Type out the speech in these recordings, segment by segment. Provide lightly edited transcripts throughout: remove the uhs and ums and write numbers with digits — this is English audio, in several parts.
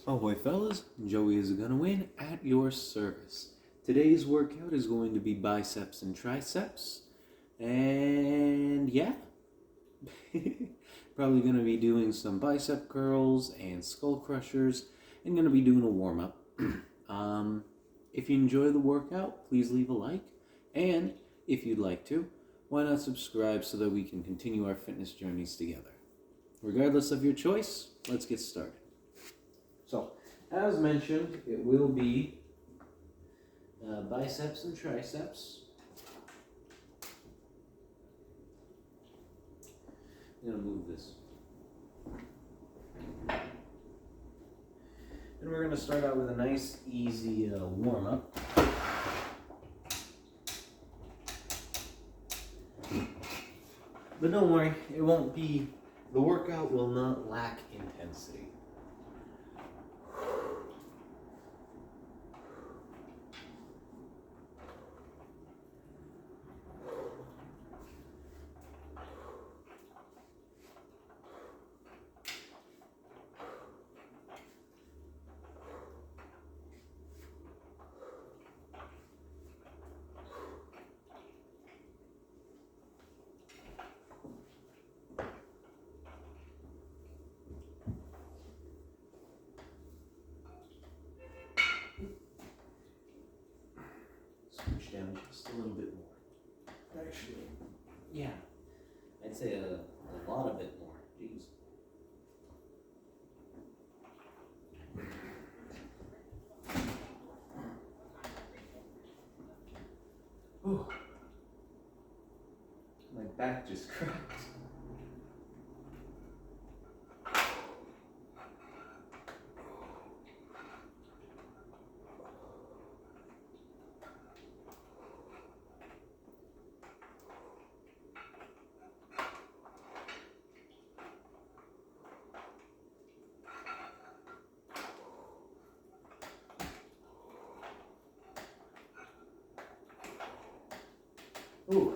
Ahoy fellas, Joey is gonna win at your service. Today's workout is going to be biceps and triceps. And yeah, probably gonna be doing some bicep curls and skull crushers and gonna be doing a warm up. If you enjoy the workout, please leave a like. And if you'd like to, why not subscribe so that we can continue our fitness journeys together? Regardless of your choice, let's get started. So, as mentioned, it will be biceps and triceps. I'm going to move this. And we're going to start out with a nice, easy warm-up. But don't worry, it won't be, the workout will not lack intensity. Switch down just a little bit more. Actually, yeah, I'd say a lot of it more. Jeez. Ooh. My back just cracked. Ooh.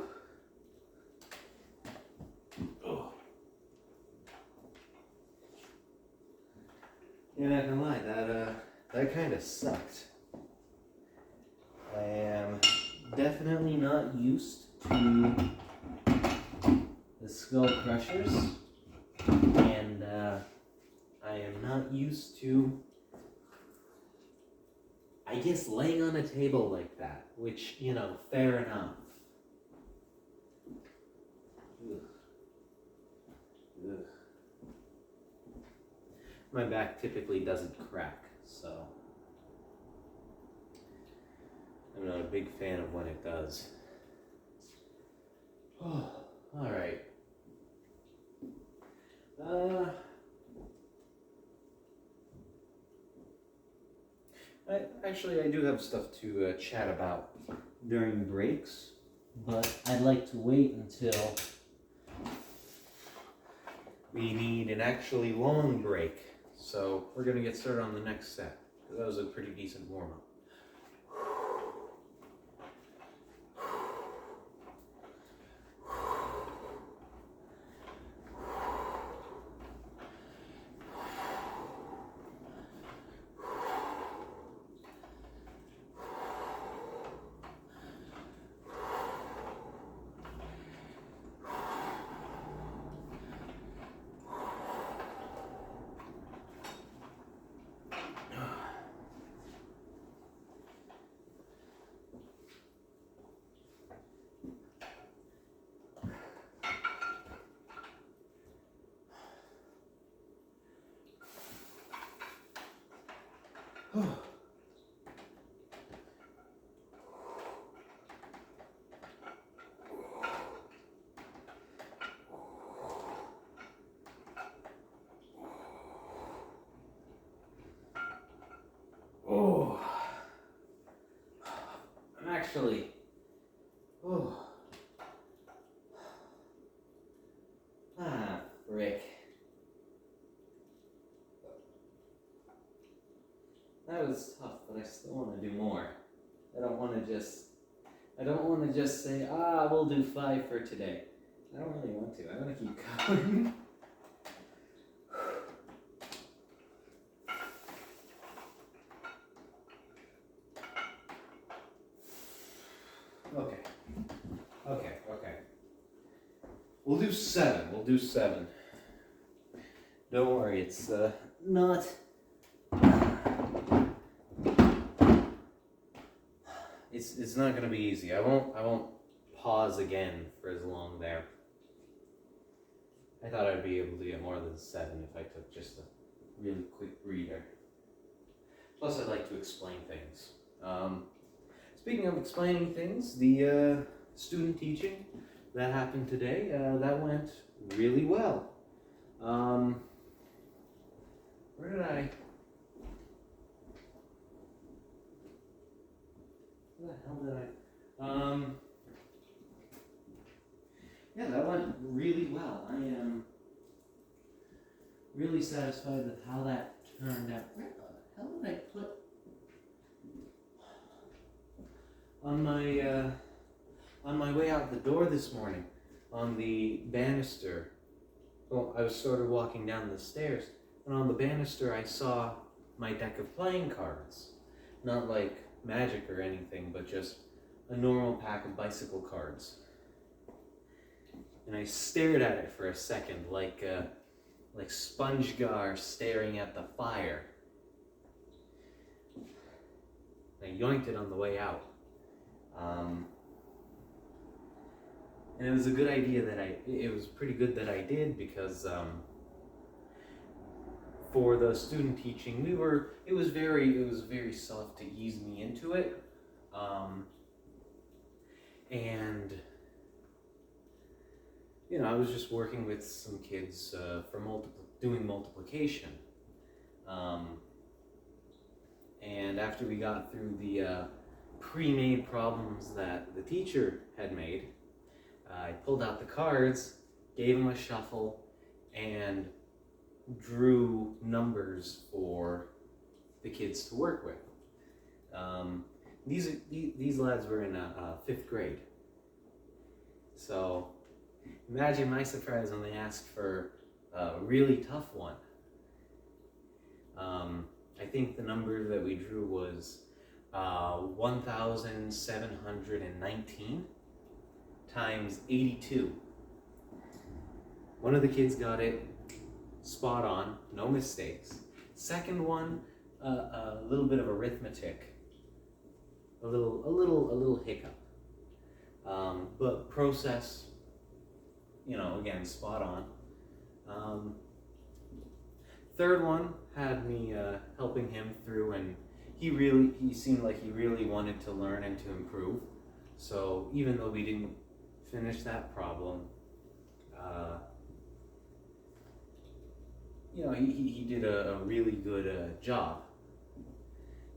Oh. Yeah, not gonna lie, that kind of sucked. I am definitely not used to the skull crushers, and I am not used to, I guess, laying on a table like that, which, you know, fair enough. Ugh. My back typically doesn't crack, so I'm not a big fan of when it does. Oh, all right. I do have stuff to chat about during breaks, but I'd like to wait until we need an actually long break. So we're going to get started on the next set. That was a pretty decent warm-up. Oh, I'm actually, frick. That was tough, but I still want to do more. I don't want to just say, we'll do 5 for today. I don't really want to. I want to keep going. Okay. Okay. We'll do 7. Don't worry, it's not. It's not gonna be easy. I won't pause again for as long there. I thought I'd be able to get more than 7 if I took just a really quick breather. Plus, I like to explain things. Speaking of explaining things, the student teaching that happened today, that went really well. Where did I? Where the hell did I? Yeah, that went really well. I am really satisfied with how that turned out. Where the hell did I put? On my way out the door this morning, on the banister. Well, I was sort of walking down the stairs, and on the banister I saw my deck of playing cards. Not like Magic or anything, but just a normal pack of bicycle cards. And I stared at it for a second, like SpongeGar staring at the fire. I yoinked it on the way out. And it was a good idea it was pretty good that I did, because for the student teaching, it was very soft to ease me into it. And I was just working with some kids doing multiplication. And after we got through the pre-made problems that the teacher had made, I pulled out the cards, gave them a shuffle, and drew numbers for the kids to work with. These lads were in 5th grade. So imagine my surprise when they asked for a really tough one. I think the number that we drew was 1,719 times 82. One of the kids got it spot on, no mistakes. Second one, a little bit of arithmetic, a little hiccup, but process, again, spot on. Third one had me helping him through, and he seemed like he really wanted to learn and to improve. So even though we didn't finish that problem, he did a really good job.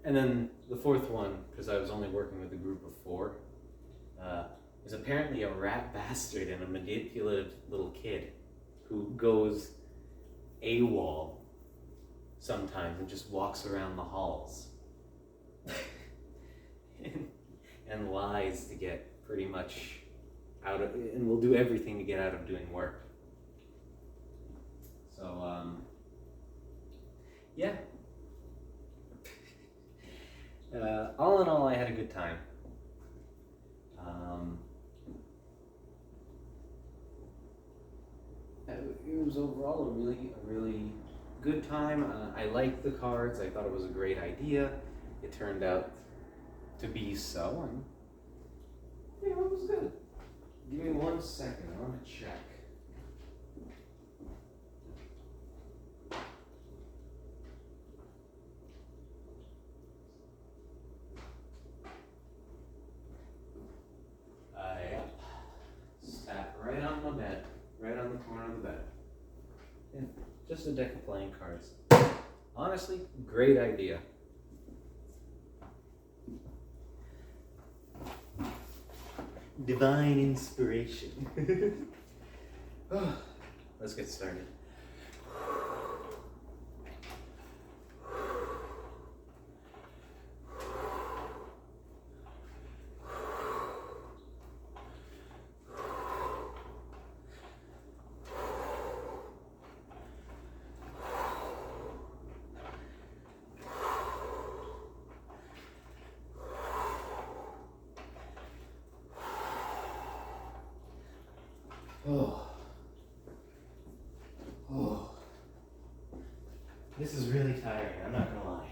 And then the fourth one, because I was only working with a group of 4, is apparently a rat bastard and a manipulative little kid who goes AWOL sometimes and just walks around the halls and lies to get pretty much out of, and will do everything to get out of doing work. So yeah. All in all, I had a good time. It was overall a really good time. I liked the cards. I thought it was a great idea. It turned out to be so, and it was good. Give me 1 second. I want to check. Sat right on my bed, right on the corner of the bed. Yeah, just a deck of playing cards. Honestly, great idea. Divine inspiration. Let's get started. This is really tiring, I'm not gonna lie.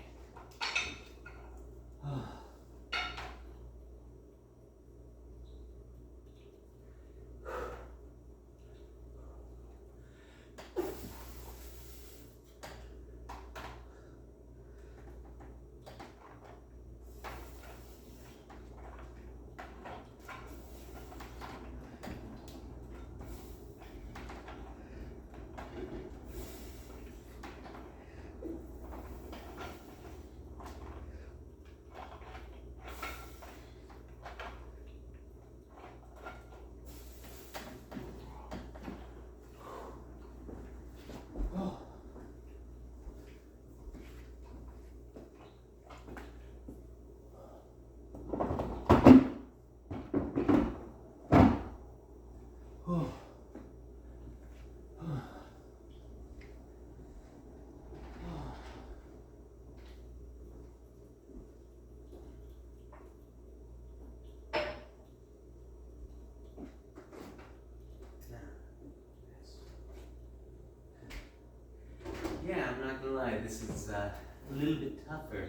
Yeah, I'm not gonna lie, this is a little bit tougher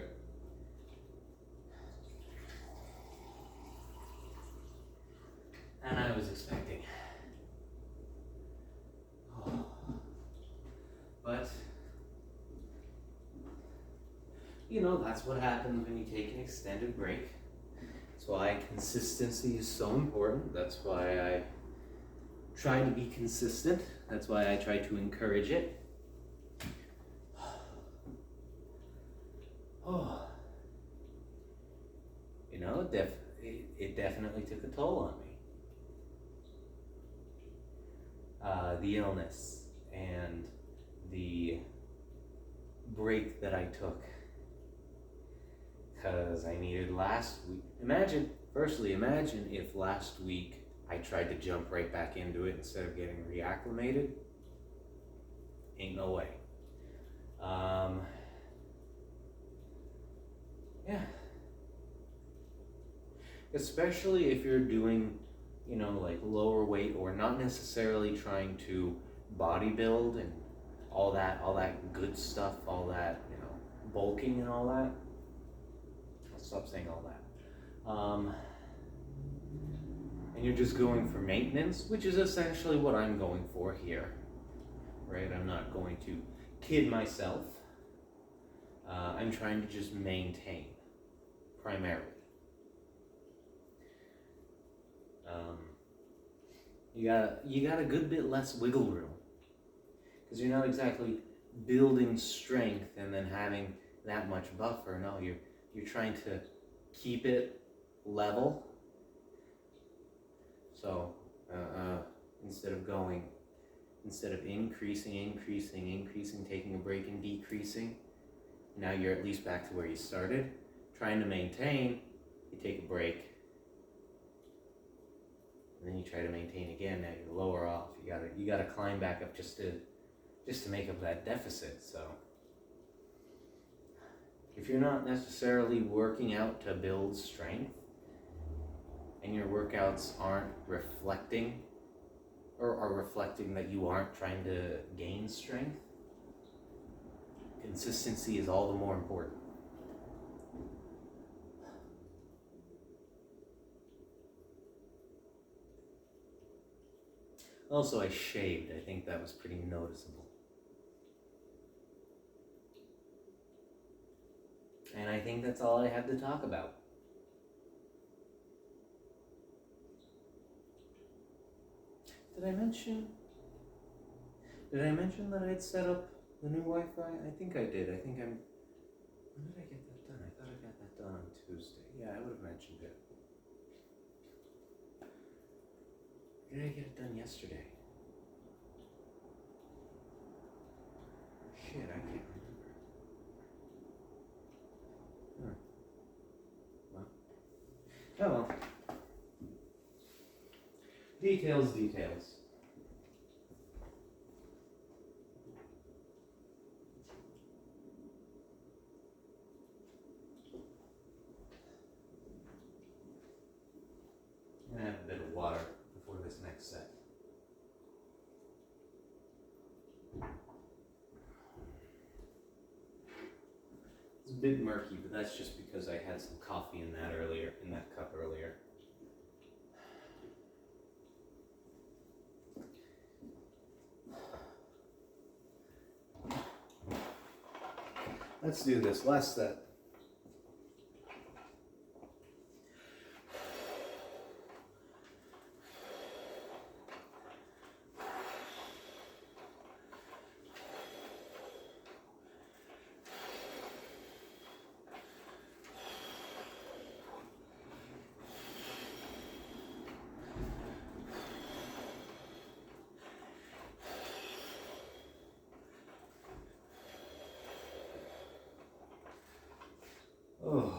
than I was expecting. But, you know, that's what happens when you take an extended break. That's why consistency is so important. That's why I try to be consistent. That's why I try to encourage it. You know, it definitely took a toll on me. The illness and the break that I took, because I needed last week. Imagine if last week I tried to jump right back into it instead of getting reacclimated. Ain't no way. Yeah. Especially if you're doing, you know, like lower weight, or not necessarily trying to bodybuild and all that good stuff, all that, you know, bulking and all that. I'll stop saying all that. And you're just going for maintenance, which is essentially what I'm going for here, right? I'm not going to kid myself. I'm trying to just maintain, primarily. You got a good bit less wiggle room, because you're not exactly building strength and then having that much buffer. No, you're trying to keep it level. So instead of increasing, taking a break and decreasing, now you're at least back to where you started. Trying to maintain, you take a break, and then you try to maintain again. Now you're lower off. You gotta climb back up just to make up that deficit. So if you're not necessarily working out to build strength, and your workouts aren't reflecting, or are reflecting that you aren't trying to gain strength, consistency is all the more important. Also, I shaved. I think that was pretty noticeable. And I think that's all I have to talk about. Did I mention that I'd set up the new Wi-Fi? I think I did. When did I get that done? I thought I got that done on Tuesday. Yeah, I would have mentioned it. Did I get it done yesterday? Shit, I can't remember. Well. Oh well. Details. I'm gonna have a bit of water before this next set. a bit murky, but that's just because I had some coffee in that cup earlier. Let's do this last set. Oh.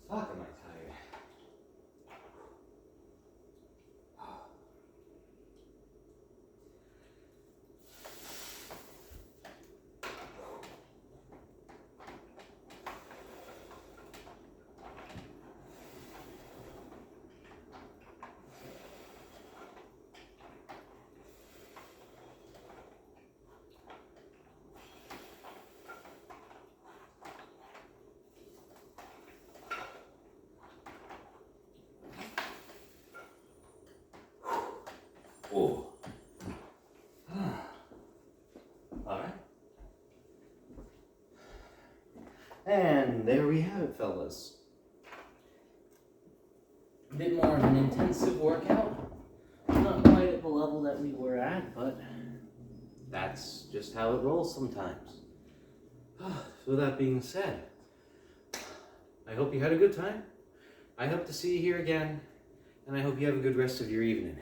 Fuck, am I tired? Oh. All right. And there we have it, fellas. A bit more of an intensive workout. Not quite at the level that we were at, but that's just how it rolls sometimes. So with that being said, I hope you had a good time. I hope to see you here again, and I hope you have a good rest of your evening.